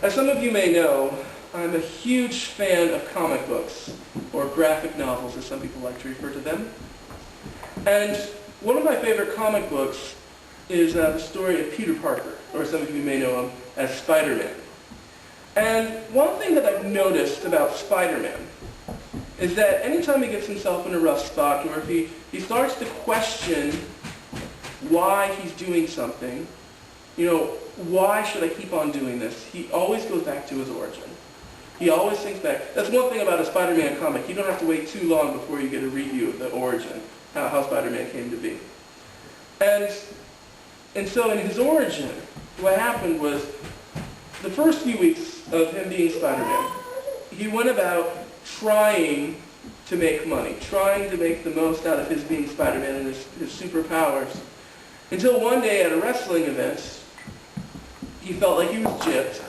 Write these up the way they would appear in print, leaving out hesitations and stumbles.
As some of you may know, I'm a huge fan of comic books, or graphic novels as some people like to refer to them. And one of my favorite comic books is the story of Peter Parker, or some of you may know him as Spider-Man. And one thing that I've noticed about Spider-Man is that anytime he gets himself in a rough spot, or if he starts to question why he's doing something, why should I keep on doing this? He always goes back to his origin. He always thinks back. That's one thing about a Spider-Man comic. You don't have to wait too long before you get a review of the origin, how Spider-Man came to be. And so in his origin, what happened was, the first few weeks of him being Spider-Man, he went about trying to make money, trying to make the most out of his being Spider-Man and his superpowers, until one day at a wrestling event, he felt like he was gypped,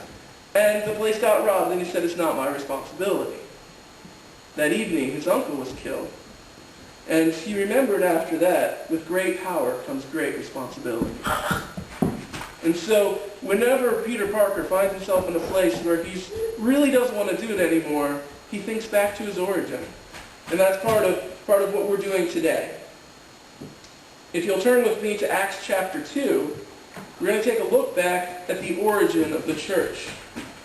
and the place got robbed, and he said, "It's not my responsibility." That evening, his uncle was killed, and he remembered after that, with great power comes great responsibility. And so, whenever Peter Parker finds himself in a place where he really doesn't want to do it anymore, he thinks back to his origin. And that's part of what we're doing today. If you'll turn with me to Acts chapter 2, we're going to take a look back at the origin of the church,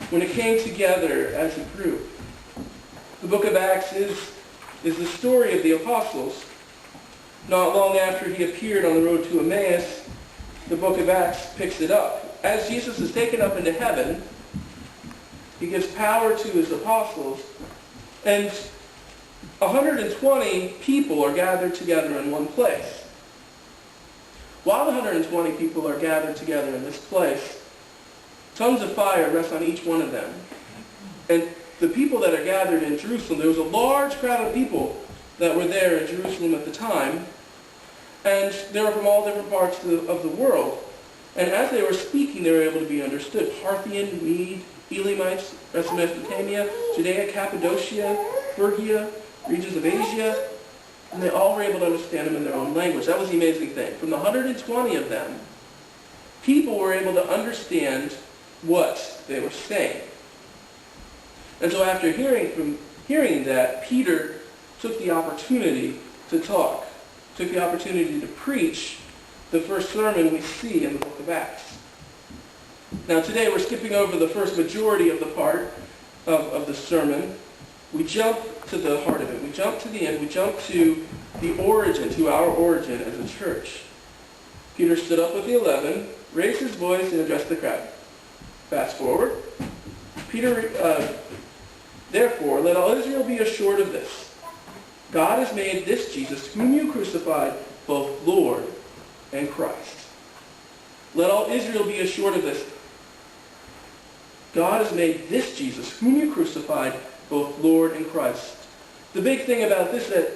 when it came together as a group. The book of Acts is the story of the apostles. Not long after he appeared on the road to Emmaus, the book of Acts picks it up. As Jesus is taken up into heaven, he gives power to his apostles, and 120 people are gathered together in one place. While the 120 people are gathered together in this place, tongues of fire rest on each one of them. And the people that are gathered in Jerusalem, there was a large crowd of people that were there in Jerusalem at the time, and they were from all different parts of the world. And as they were speaking, they were able to be understood. Parthian, Mede, Elamites, rest of Mesopotamia, Judea, Cappadocia, Phrygia, regions of Asia, and they all were able to understand them in their own language. That was the amazing thing. From the 120 of them, people were able to understand what they were saying. And so after hearing that, Peter took the opportunity to talk, took the opportunity to preach the first sermon we see in the book of Acts. Now today we're skipping over the first majority of the part of the sermon. We jump to the heart of it. We jump to the end. We jump to the origin, to our origin as a church. Peter stood up with the 11, raised his voice, and addressed the crowd. Fast forward. Peter, therefore, let all Israel be assured of this. God has made this Jesus, whom you crucified, both Lord and Christ. Let all Israel be assured of this. God has made this Jesus, whom you crucified, both Lord and Christ. The big thing about this is that